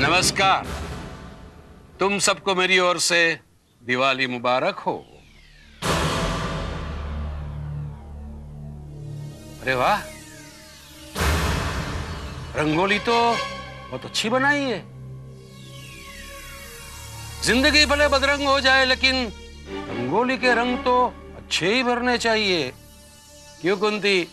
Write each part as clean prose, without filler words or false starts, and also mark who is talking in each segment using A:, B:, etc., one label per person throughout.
A: नमस्कार। तुम सबको मेरी ओर से दिवाली मुबारक हो। अरे वाह, रंगोली तो बहुत अच्छी बनाई है। जिंदगी भले बदरंग हो जाए, लेकिन रंगोली के रंग तो अच्छे ही भरने चाहिए। क्यों कुंती?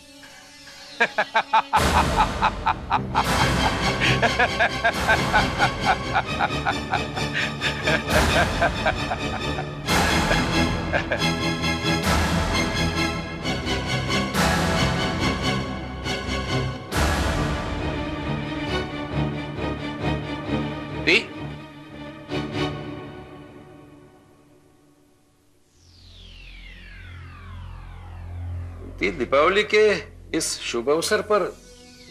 A: दीपावली के इस शुभ अवसर पर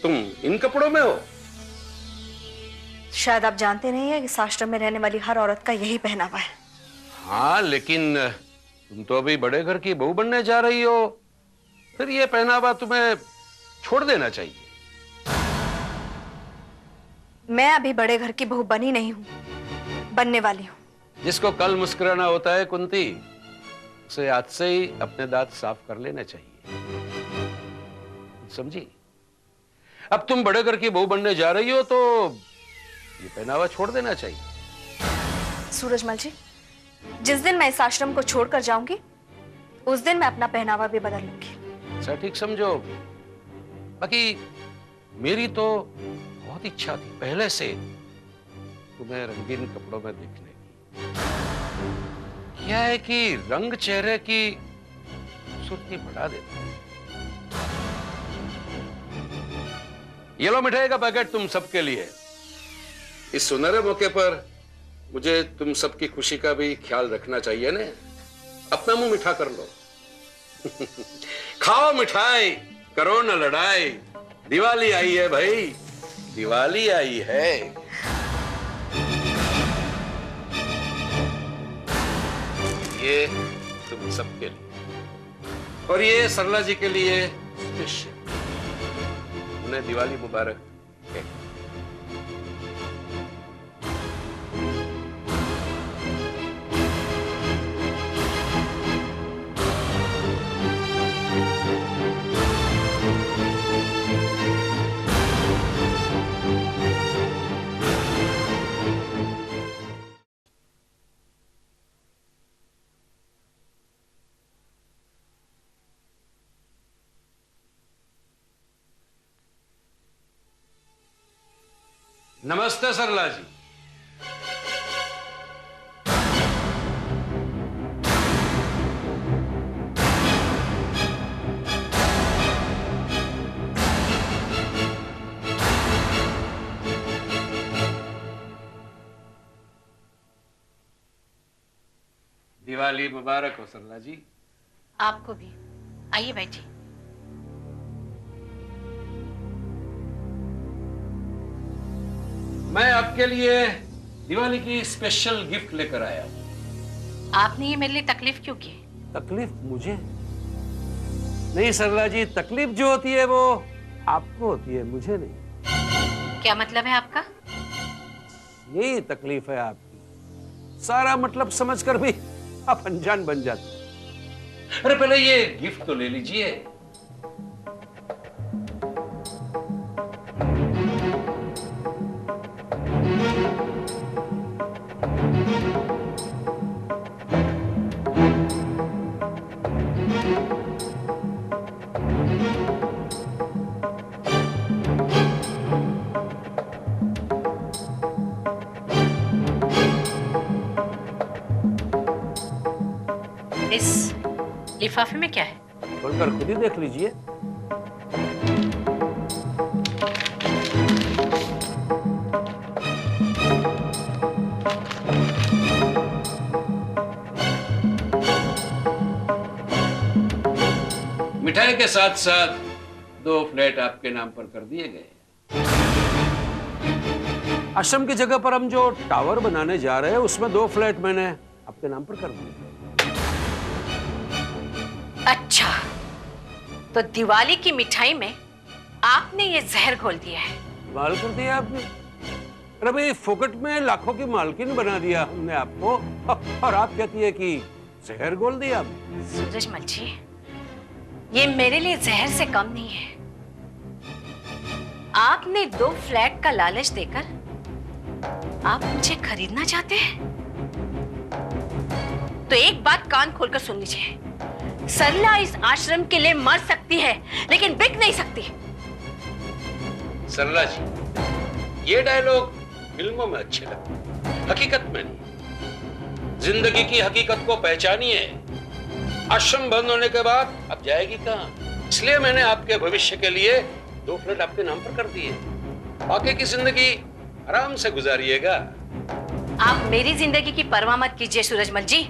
A: तुम इन कपड़ों में हो?
B: शायद आप जानते नहीं है कि इस आश्रम में रहने वाली हर औरत का यही पहनावा है।
A: हाँ, लेकिन तुम तो अभी बड़े घर की बहू बनने जा रही हो, फिर ये पहनावा तुम्हें छोड़ देना चाहिए।
B: मैं अभी बड़े घर की बहू बनी नहीं हूँ, बनने वाली हूँ।
A: जिसको कल मुस्कुराना होता है कुंती, उसे आज से ही अपने दांत साफ कर लेना चाहिए, समझी? अब तुम बड़े घर की बहू बनने जा रही हो तो ये पहनावा छोड़ देना चाहिए।
B: सूरजमल जी, जिस दिन मैं इस आश्रम को छोड़कर जाऊंगी, उस दिन मैं अपना पहनावा भी बदल लूंगी।
A: अच्छा, ठीक समझो। बाकी मेरी तो बहुत इच्छा थी पहले से तुम्हें रंगीन कपड़ों में देखने की। क्या है कि रंग चेहरे की खूबसूरती बढ़ा देता है। ये लो मिठाई का पैकेट तुम सबके लिए। इस सुनहरे मौके पर मुझे तुम सबकी खुशी का भी ख्याल रखना चाहिए ना। अपना मुंह मीठा कर लो। खाओ मिठाई, करो न लड़ाई। दिवाली आई है भाई, दिवाली आई है। ये तुम सबके लिए और ये सरला जी के लिए स्पेशल। उन्हें दिवाली मुबारक। नमस्ते सरला जी। दिवाली मुबारक हो सरला जी।
C: आपको भी। आइए बैठिए।
A: मैं आपके लिए दिवाली की स्पेशल गिफ्ट लेकर आया हूं।
C: आपने ये मेरे लिए तकलीफ क्यों की?
A: तकलीफ मुझे नहीं सरला जी, तकलीफ जो होती है वो आपको होती है, मुझे नहीं।
C: क्या मतलब है आपका?
A: यही तकलीफ है आपकी। सारा मतलब समझकर भी आप अनजान बन जाते। अरे पहले ये गिफ्ट तो ले लीजिए।
C: इस लिफाफे में क्या है?
A: खोलकर खुद ही देख लीजिए। मिठाई के साथ साथ 2 फ्लैट आपके नाम पर कर दिए गए। आश्रम की जगह पर हम जो टावर बनाने जा रहे हैं उसमें 2 फ्लैट मैंने आपके नाम पर कर दिए।
C: अच्छा, तो दिवाली की मिठाई में आपने ये जहर घोल दिया है।
A: कमाल कर दिया आपने। अरे भाई, फोकट में लाखों की मालकिन बना दिया हमने आपको, और आप कहती है कि जहर घोल दिया।
C: सूरजमल जी, ये मेरे लिए जहर से कम नहीं है। आपने 2 फ्लैट का लालच देकर आप मुझे खरीदना चाहते हैं? तो एक बात कान खोलकर सुन लीजिए, सरला इस आश्रम के लिए मर सकती है लेकिन बिक नहीं सकती।
A: सरला जी, ये डायलॉग फिल्मों में अच्छे लगते, हकीकत में नहीं। जिंदगी की हकीकत को पहचानिए। आश्रम बंद होने के बाद अब जाएगी कहां? इसलिए मैंने आपके भविष्य के लिए 2 फ्लैट आपके नाम पर कर दिए। बाकी की जिंदगी आराम से गुजारिएगा।
C: आप मेरी जिंदगी की परवाह मत कीजिए सूरजमल जी।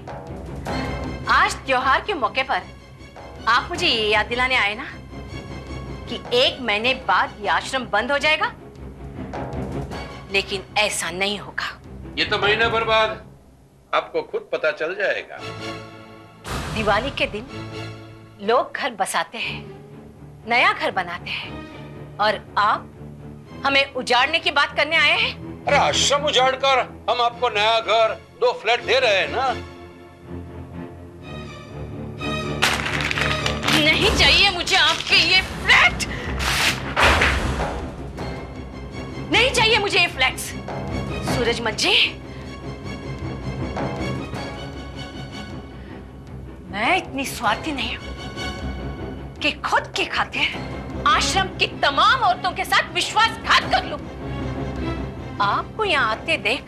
C: आज त्योहार के मौके पर आप मुझे ये याद दिलाने आए ना कि 1 महीने बाद ये आश्रम बंद हो जाएगा, लेकिन ऐसा नहीं होगा।
A: ये तो महीने भर बाद आपको खुद पता चल जाएगा।
C: दिवाली के दिन लोग घर बसाते हैं, नया घर बनाते हैं, और आप हमें उजाड़ने की बात करने आए हैं।
A: अरे आश्रम उजाड़कर हम आपको नया घर, 2 फ्लैट दे रहे हैं ना।
C: नहीं चाहिए मुझे आपके ये फ्लैट, नहीं चाहिए मुझे ये फ्लैट्स। सूरजमल जी, मैं इतनी स्वार्थी नहीं हूं कि खुद की खातिर आश्रम की तमाम औरतों के साथ विश्वासघात कर लूं। आपको यहां आते देख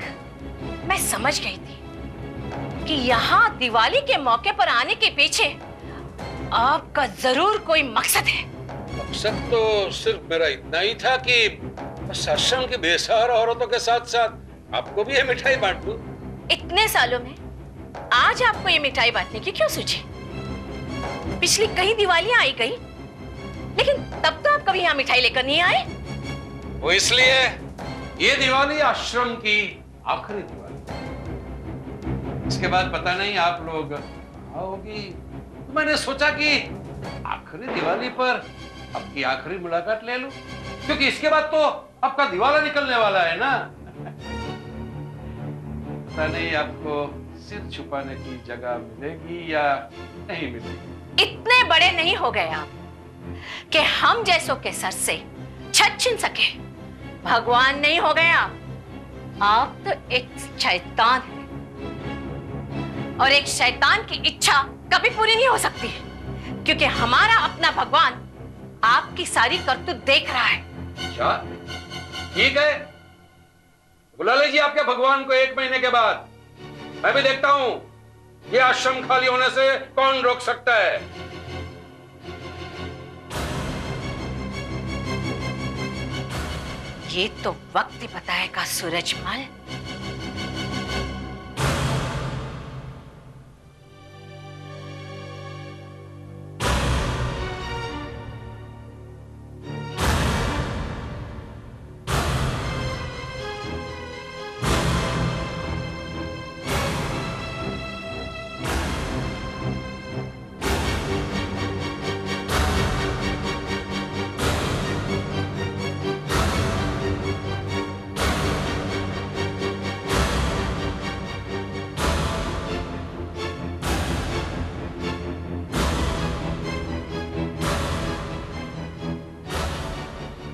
C: मैं समझ गई थी कि यहां दिवाली के मौके पर आने के पीछे आपका जरूर कोई मकसद है।
A: मकसद तो सिर्फ मेरा इतना ही था कि बस आश्रम की बेसहारा औरतों के साथ साथ आपको भी ये मिठाई बांट दूं।
C: इतने सालों में आज आपको ये मिठाई बांटने की क्यों सूझी? पिछली कई दिवालियां आई गई, लेकिन तब तो आप कभी यहाँ मिठाई लेकर नहीं आए।
A: वो इसलिए ये दिवाली आश्रम की आखिरी दिवाली, इसके बाद पता नहीं आप लोग आओगी। तो मैंने सोचा कि आखिरी दिवाली पर आपकी आखिरी मुलाकात ले लूं, क्योंकि इसके बाद तो आपका दिवाला निकलने वाला है ना। पता नहीं आपको सिर छुपाने की जगह मिलेगी या नहीं मिलेगी।
C: इतने बड़े नहीं हो गए आप कि हम जैसों के सर से छत छीन सके। भगवान नहीं हो गए आप तो एक शैतान हैं, और एक शैतान की इच्छा कभी पूरी नहीं हो सकती, क्योंकि हमारा अपना भगवान आपकी सारी करतूत देख रहा है।
A: अच्छा, ठीक है, बुला लीजिए आपके भगवान को 1 महीने के बाद। मैं भी देखता हूं ये आश्रम खाली होने से कौन रोक सकता है।
C: ये तो वक्त ही बताएगा सूरजमल।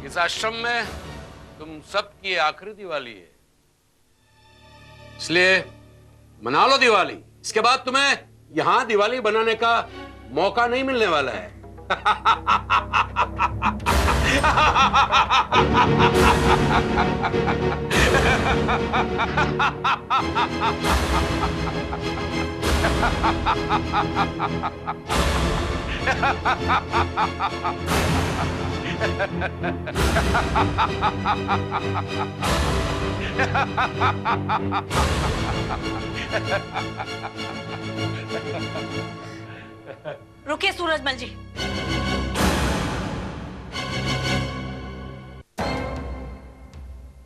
A: इस आश्रम में तुम सबकी आखिरी दिवाली है, इसलिए मना लो दिवाली। इसके बाद तुम्हें यहां दिवाली बनाने का मौका नहीं मिलने वाला है।
C: रुकिए सूरजमल जी,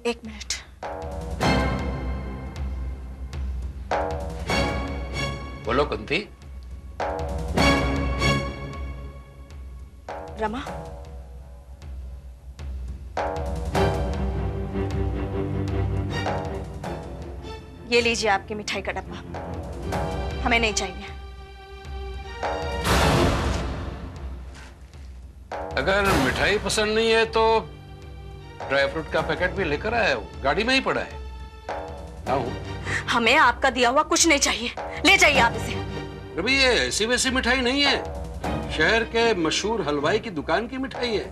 B: एक मिनट।
A: बोलो कुंती।
B: रमा, ये लीजिए आपकी मिठाई का डब्बा, हमें नहीं चाहिए।
A: अगर मिठाई पसंद नहीं है तो ड्राई फ्रूट का पैकेट भी लेकर आया हूँ, गाड़ी में ही पड़ा है।
B: हमें आपका दिया हुआ कुछ नहीं चाहिए, ले जाइए आप इसे।
A: रवि, ये ऐसी वैसी मिठाई नहीं है, शहर के मशहूर हलवाई की दुकान की मिठाई है।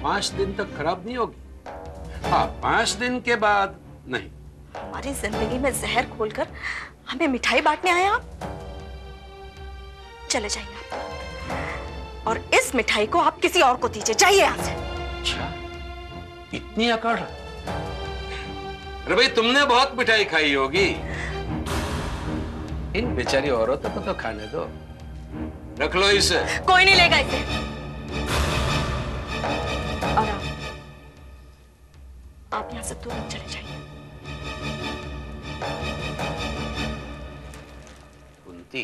A: 5 दिन तक खराब नहीं होगी। हाँ, 5 दिन के बाद नहीं।
B: हमारी जिंदगी में जहर घोलकर हमें मिठाई बांटने आए आप? चले जाइए आप, और इस मिठाई को आप किसी और को दीजिए। जाइए यहाँ से।
A: अच्छा, इतनी अकड़? अरे भाई, तुमने बहुत मिठाई खाई होगी, इन बेचारी औरतों को तो खाने दो। रख लो इसे।
B: कोई नहीं लेगा इसे। और आप यहाँ से तुरंत चले जाइए।
A: कुंती,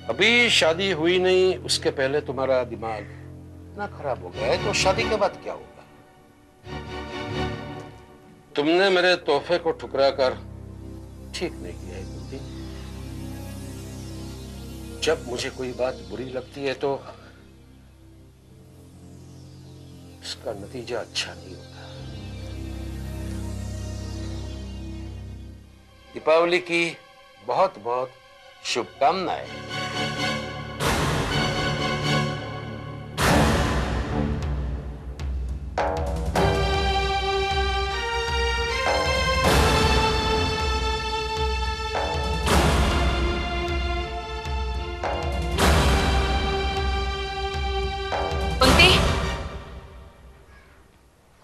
A: अभी शादी हुई नहीं, उसके पहले तुम्हारा दिमाग इतना खराब हो गया है, तो शादी के बाद क्या होगा? तुमने मेरे तोहफे को ठुकरा कर ठीक नहीं किया है कुंती। जब मुझे कोई बात बुरी लगती है तो इसका नतीजा अच्छा नहीं होता। दीपावली की बहुत बहुत शुभकामनाएं।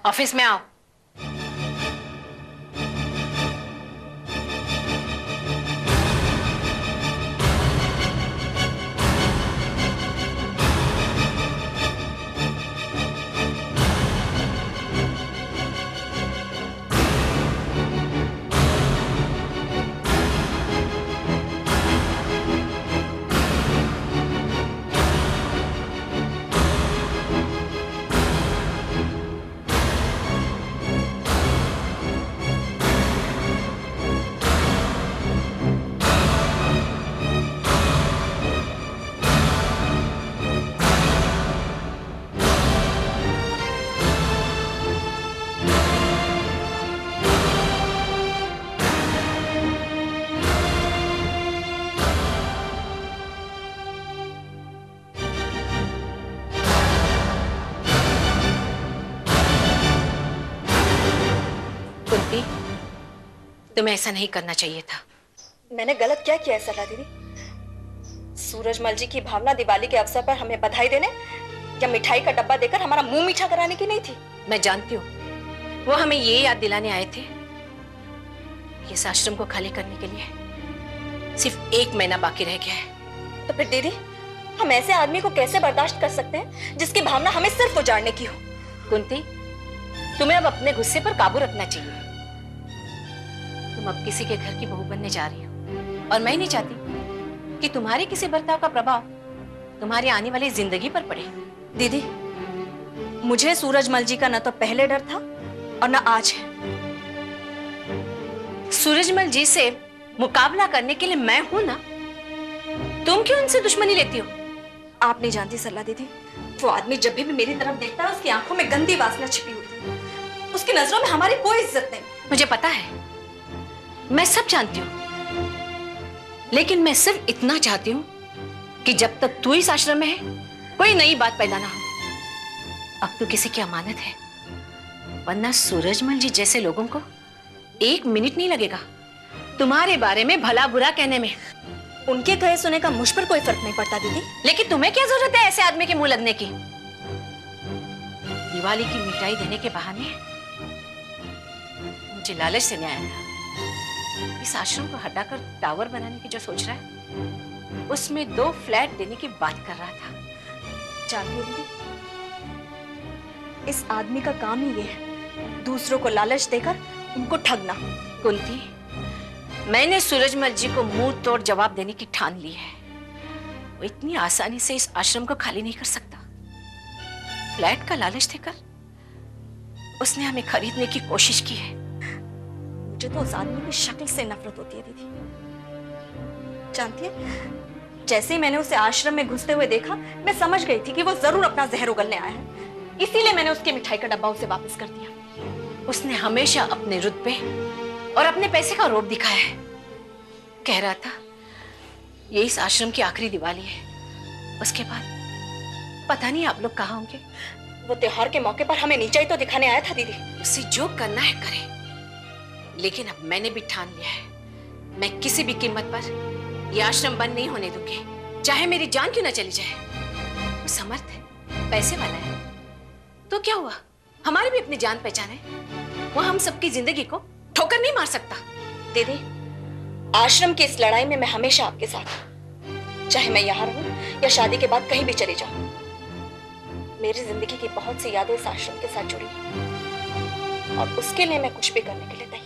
C: ऑफिस में आओ। तुम्हें ऐसा नहीं करना चाहिए था।
B: मैंने गलत क्या किया है सरला दीदी? सूरजमल जी की भावना दिवाली के अवसर पर हमें बधाई देने या मिठाई का डब्बा देकर हमारा मुंह मीठा कराने की नहीं थी।
C: मैं जानती हूँ, वो हमें ये याद दिलाने आए थे कि इस आश्रम को खाली करने के लिए सिर्फ 1 महीना बाकी रह गया है।
B: तो फिर दीदी, हम ऐसे आदमी को कैसे बर्दाश्त कर सकते हैं जिसकी भावना हमें सिर्फ उजाड़ने की हो?
C: कुंती, तुम्हें अब अपने गुस्से पर काबू रखना चाहिए। तुम अब किसी के घर की बहू बनने जा रही हो और मैं नहीं चाहती कि तुम्हारे किसी बर्ताव का प्रभाव तुम्हारी आने वाली जिंदगी पर पड़े।
B: दीदी, मुझे सूरजमल जी का न तो पहले डर था और न आज है।
C: सूरजमल जी से मुकाबला करने के लिए मैं हूं ना, तुम क्यों उनसे दुश्मनी लेती हो?
B: आप नहीं जानती सरला दीदी, वो आदमी जब भी मेरी तरफ देखता है उसकी आंखों में गंदी वासना छिपी होती है। उसकी नजरों में हमारी कोई इज्जत नहीं।
C: मुझे पता है, मैं सब जानती हूँ, लेकिन मैं सिर्फ इतना चाहती हूँ कि जब तक तू इस आश्रम में है कोई नई बात पैदा ना हो। अब तू किसी की अमानत है, वरना सूरजमल जी जैसे लोगों को 1 मिनट नहीं लगेगा तुम्हारे बारे में भला बुरा कहने में।
B: उनके कहे सुने का मुझ पर कोई फर्क नहीं पड़ता दीदी।
C: लेकिन तुम्हें क्या जरूरत है ऐसे आदमी के मुंह लगने की? दिवाली की मिठाई देने के बहाने मुझे लालच से नहीं आया था। इस आश्रम को हटाकर टावर बनाने की जो सोच रहा है, उसमें 2 फ्लैट देने की बात कर रहा था।
B: जानती हो दीदी, इस आदमी का काम ही ये है, दूसरों को लालच देकर उनको ठगना।
C: कुंती, मैंने सूरजमल जी को मुंह तोड़ जवाब देने की ठान ली है। वो इतनी आसानी से इस आश्रम को खाली नहीं कर सकता। फ्लैट का लालच देकर उसने हमें खरीदने की कोशिश की है।
B: मुझे तो उस आदमी की शक्ल से नफरत होती है दीदी। जानती है, जैसे ही मैंने उसे आश्रम में घुसते हुए देखा, मैं समझ गई थी कि वो जरूर अपना जहर उगलने आया है। इसीलिए मैंने उसकी मिठाई का डब्बा उसे वापस कर दिया।
C: उसने हमेशा अपने रुतबे और अपने पैसे का रोब दिखाया है। कह रहा था ये इस आश्रम की आखिरी दिवाली है, उसके बाद पता नहीं आप लोग कहाँ होंगे।
B: वो त्योहार के मौके पर हमें नीचा ही तो दिखाने आया था दीदी।
C: उसे जो करना है करे, लेकिन अब मैंने भी ठान लिया है, मैं किसी भी कीमत पर यह आश्रम बंद नहीं होने दूंगी, चाहे मेरी जान क्यों ना चली जाए। वो समर्थ है, पैसे वाला है, तो क्या हुआ, हमारी भी अपनी जान पहचान है। वो हम सबकी जिंदगी को ठोकर नहीं मार सकता।
B: दीदी, आश्रम की इस लड़ाई में मैं हमेशा आपके साथ हूं, चाहे मैं यहाँ रहूं या शादी के बाद कहीं भी चले जाऊं। मेरी जिंदगी की बहुत सी यादें इस आश्रम के साथ जुड़ी हैं और उसके लिए मैं कुछ भी करने के लिए तैयार